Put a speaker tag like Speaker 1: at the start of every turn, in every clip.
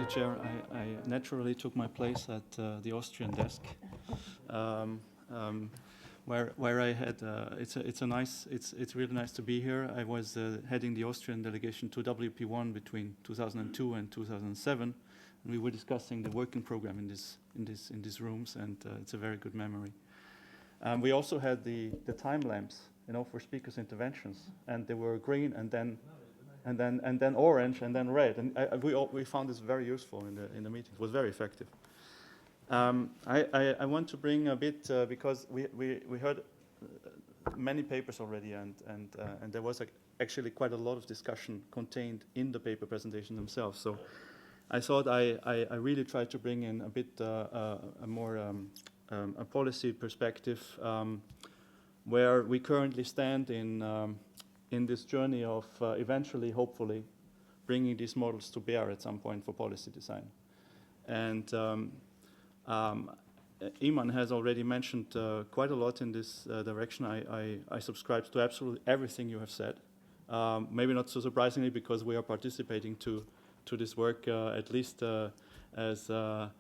Speaker 1: co-chair, I naturally took my place at the Austrian desk, where I had. It's really nice to be here. I was heading the Austrian delegation to WP1 between 2002 and 2007, and we were discussing the working program in these rooms, and it's a very good memory. We also had the time lamps, for speakers' interventions, and they were green and then orange and then red, and we found this very useful in the meeting. It was very effective. I want to bring a bit because we heard many papers already, and there was actually quite a lot of discussion contained in the paper presentation themselves. So I thought I really tried to bring in a bit a more a policy perspective where we currently stand in this journey of eventually, hopefully, bringing these models to bear at some point for policy design. And Iman has already mentioned quite a lot in this direction. I subscribe to absolutely everything you have said. Maybe not so surprisingly, because we are participating to this work at least as to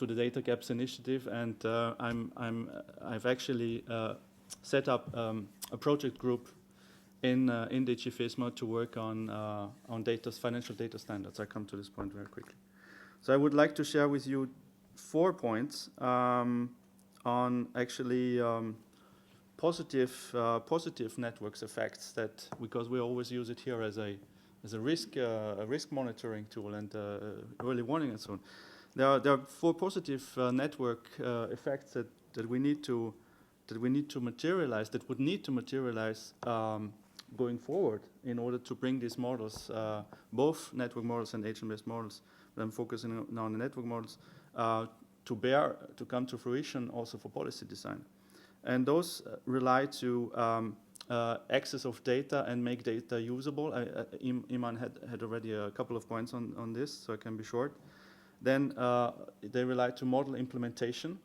Speaker 1: the Data Gaps Initiative, and I've actually set up a project group in DG FISMA to work on financial data standards. I come to this point very quickly. So I would like to share with you 4 points on actually positive networks effects, that because we always use it here as a risk monitoring tool and early warning and so on. There are 4 positive network effects that we need to materialize, that would need to materialize going forward in order to bring these models, both network models and agent-based models, but I'm focusing now on the network models, to come to fruition also for policy design. And those rely to access of data and make data usable. Iman had already a couple of points on this, so I can be short. Then they rely to model implementation.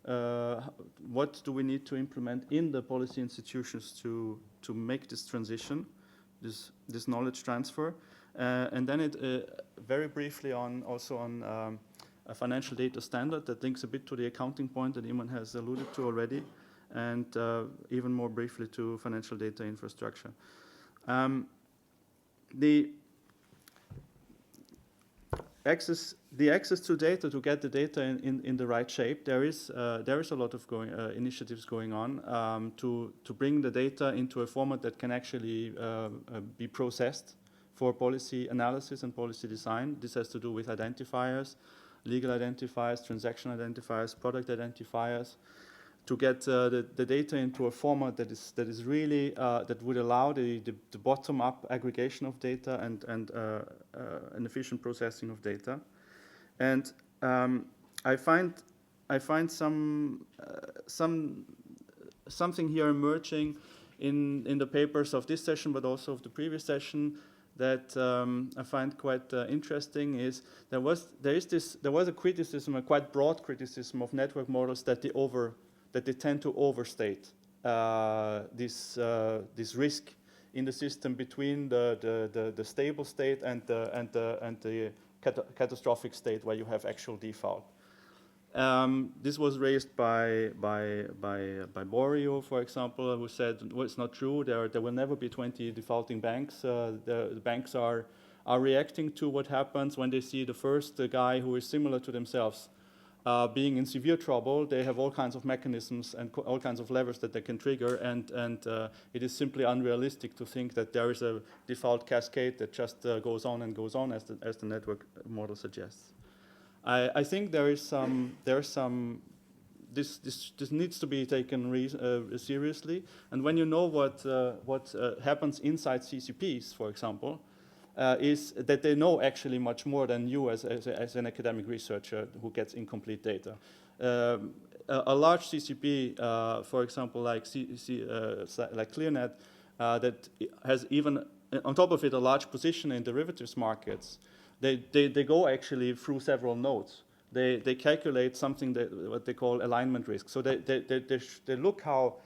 Speaker 1: What do we need to implement in the policy institutions to make this transition, this knowledge transfer? And then it very briefly on a financial data standard that links a bit to the accounting point that Iman has alluded to already, and even more briefly to financial data infrastructure. The access to data, to get the data in the right shape, there is a lot of initiatives going on to bring the data into a format that can actually be processed for policy analysis and policy design. This has to do with identifiers, legal identifiers, transaction identifiers, product identifiers, to get the data into a format that is really that would allow the bottom-up aggregation of data and an efficient processing of data. And I find something here emerging in the papers of this session, but also of the previous session, that I find quite interesting. Is there was a criticism, a quite broad criticism of network models, that they tend to overstate this risk in the system between the stable state and the catastrophic state where you have actual default. This was raised by Borio, for example, who said, well, it's not true. There will never be 20 defaulting banks. The banks are reacting to what happens when they see the first guy who is similar to themselves being in severe trouble. They have all kinds of mechanisms and all kinds of levers that they can trigger, and it is simply unrealistic to think that there is a default cascade that just goes on and goes on, as the network model suggests. I think this needs to be taken seriously, and when you know what happens inside CCPs, for example, is that they know actually much more than you as an academic researcher who gets incomplete data. A large CCP, for example, like ClearNet, that has even on top of it a large position in derivatives markets, they go actually through several nodes. They calculate something what they call alignment risk. So they look how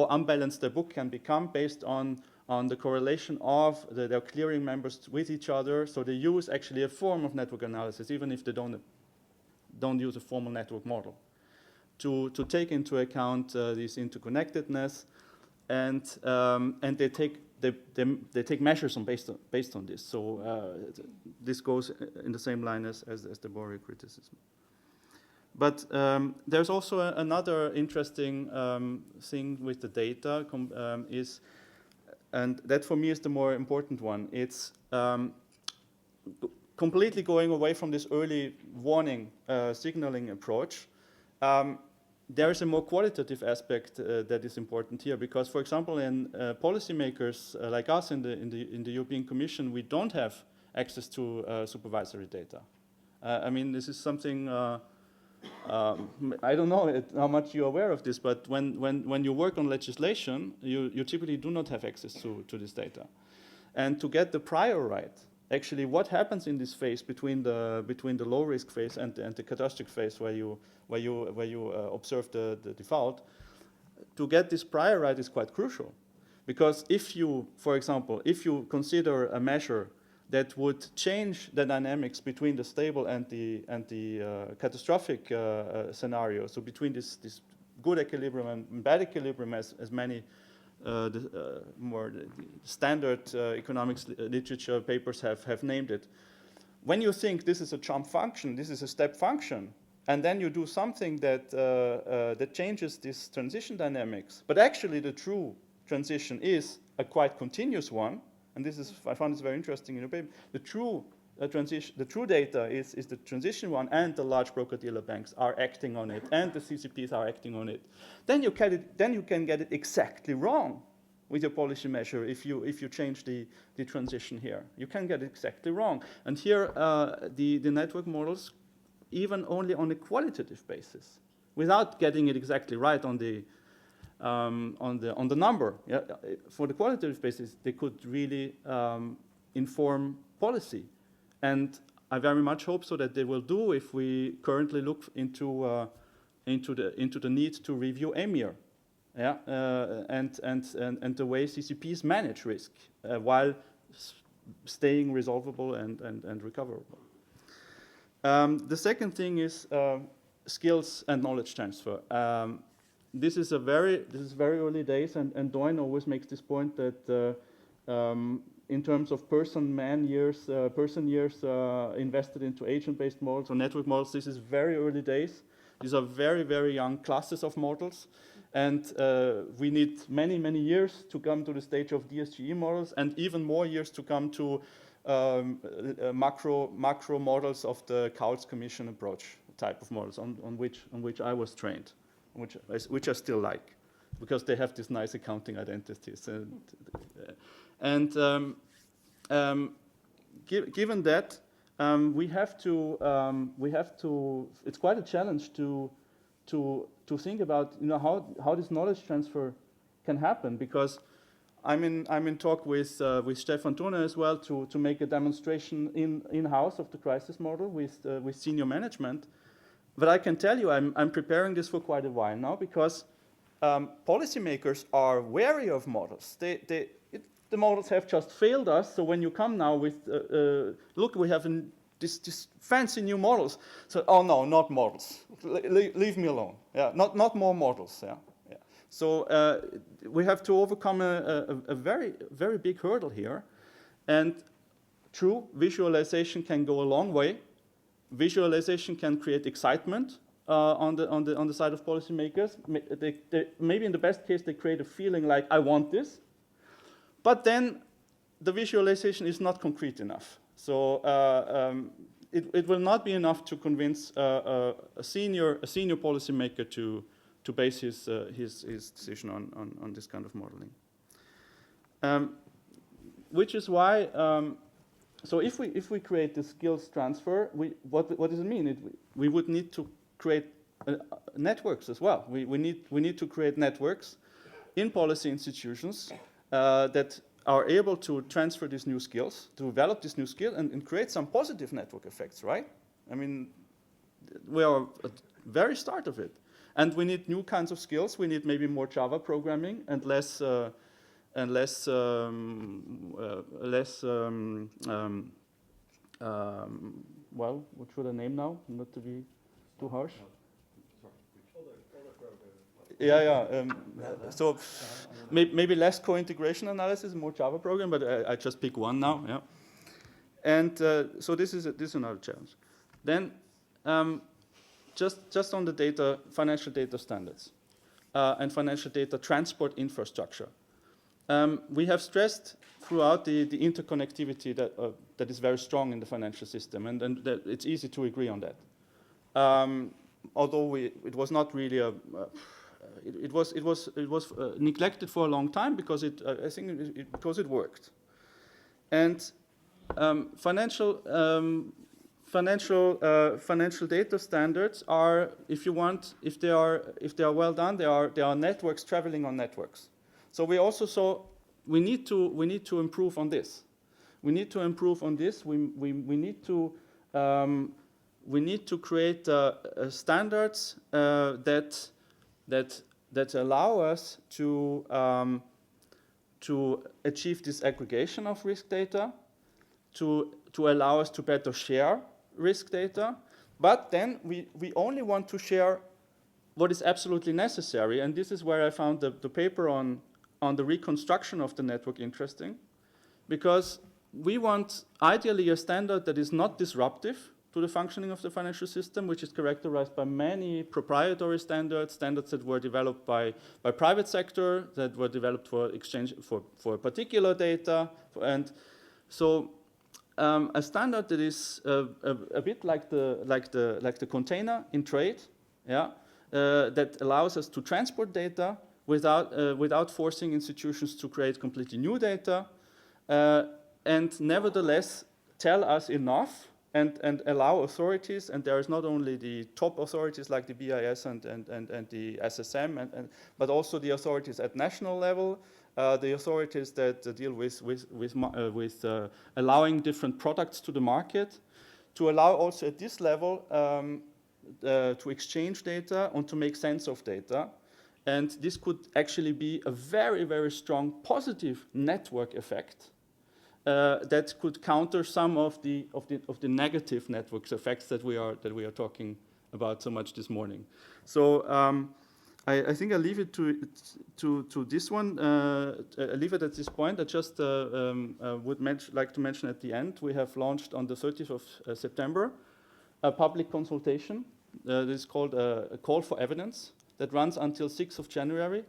Speaker 1: unbalanced the book can become based on on the correlation of their clearing members with each other. So they use actually a form of network analysis, even if they don't use a formal network model, to take into account this interconnectedness, and they take measures based on this. So this goes in the same line as the Borer criticism. But there's also another interesting thing with the data is, and that for me is the more important one. It's completely going away from this early warning signaling approach. There is a more qualitative aspect that is important here, because, for example, in policymakers like us in the European Commission, we don't have access to supervisory data. I mean, this is something. I don't know how much you're aware of this, but when you work on legislation, you typically do not have access to this data. And to get the prior right, actually what happens in this phase between the low risk phase and the catastrophic phase where you observe the default, to get this prior right is quite crucial. Because if you, for example, if you consider a measure that would change the dynamics between the stable and the catastrophic scenario. So between this good equilibrium and bad equilibrium, as many more standard economics literature papers have named it. When you think this is a jump function, this is a step function, and then you do something that changes this transition dynamics, but actually the true transition is a quite continuous one. And this is, I found this very interesting in your paper. The true the true data is the transition one, and the large broker-dealer banks are acting on it, and the CCPs are acting on it. Then you can get it exactly wrong with your policy measure if you change the transition here. You can get it exactly wrong. And here the network models, even only on a qualitative basis, without getting it exactly right on the number. Yeah, for the qualitative basis, they could really inform policy, and I very much hope so that they will do if we currently look into the need to review EMIR, yeah, and the way CCPs manage risk while staying resolvable and recoverable. The second thing is skills and knowledge transfer. This is very early days, and Doyne always makes this point that in terms of person years invested into agent-based models or network models, this is very early days. These are very, very young classes of models, and we need many, many years to come to the stage of DSGE models, and even more years to come to macro models of the Cowles Commission approach type of models on which I was trained. Which I still like, because they have these nice accounting identities. Given that, we have to. It's quite a challenge to think about, how this knowledge transfer can happen, because I'm in talk with Stefan Thurner as well to make a demonstration in-house of the crisis model with senior management. But I can tell you, I'm preparing this for quite a while now, because policymakers are wary of models. The models have just failed us. So when you come now with, look, we have this fancy new models. So, oh no, not models. Leave me alone. Yeah, not more models. Yeah. So we have to overcome a very, very big hurdle here. And true, visualization can go a long way. Visualization can create excitement on the side of policymakers. Maybe in the best case, they create a feeling like, I want this. But then the visualization is not concrete enough. So it will not be enough to convince a senior policymaker to base his decision on this kind of modeling. Which is why. So if we create the skills transfer, what does it mean? We would need to create networks as well. We need to create networks in policy institutions that are able to transfer these new skills, to develop this new skill, and create some positive network effects, right? I mean, we are at the very start of it. And we need new kinds of skills. We need maybe more Java programming and less and less well, what should I name now? Not to be too harsh. Yeah. So maybe less co-integration analysis, more Java program, but I just pick one now. Yeah. And so this is another challenge. Then just on the data, financial data standards and financial data transport infrastructure. We have stressed throughout the interconnectivity that is very strong in the financial system, and that it's easy to agree on that. Although it was not really it was neglected for a long time because I think because it worked. And financial data standards are, if they are well done, they are networks traveling on networks. So we also saw we need to improve on this. We need to improve on this. We need to create standards that allow us to achieve this aggregation of risk data, to allow us to better share risk data. But then we only want to share what is absolutely necessary, and this is where I found the paper on the reconstruction of the network interesting, because we want ideally a standard that is not disruptive to the functioning of the financial system, which is characterized by many proprietary standards that were developed by private sector, that were developed for exchange for particular data, and so a standard that is a bit like the container in trade, yeah, that allows us to transport data without forcing institutions to create completely new data, and nevertheless tell us enough and allow authorities, and there is not only the top authorities like the BIS and the SSM, but also the authorities at national level, the authorities that deal with allowing different products to the market, to allow also at this level to exchange data and to make sense of data. And this could actually be a very, very strong positive network effect that could counter some of the negative network effects that we are talking about so much this morning. So I think I'll leave it to this one. I'll leave it at this point. I just would like to mention at the end, we have launched on the 30th of September a public consultation. This is called a call for evidence that runs until 6th of January.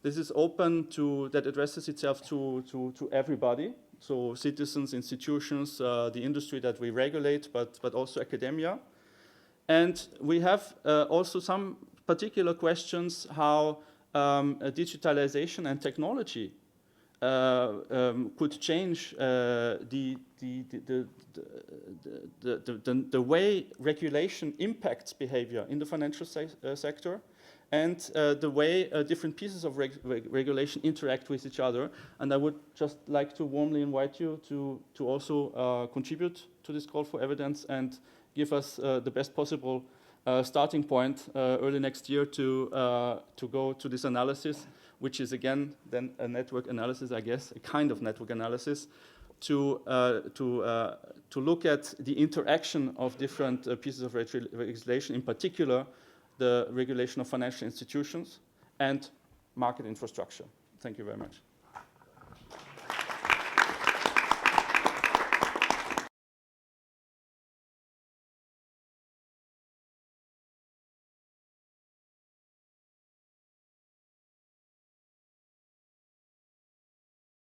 Speaker 1: This is open that addresses itself to everybody. So citizens, institutions, the industry that we regulate, but also academia. And we have also some particular questions how digitalization and technology could change the way regulation impacts behavior in the financial sector, and the way different pieces of regulation interact with each other. And I would just like to warmly invite you to also contribute to this call for evidence and give us the best possible starting point early next year to go to this analysis, which is again then a network analysis, I guess, a kind of network analysis, to look at the interaction of different pieces of legislation, in particular the regulation of financial institutions and market infrastructure. Thank you very much.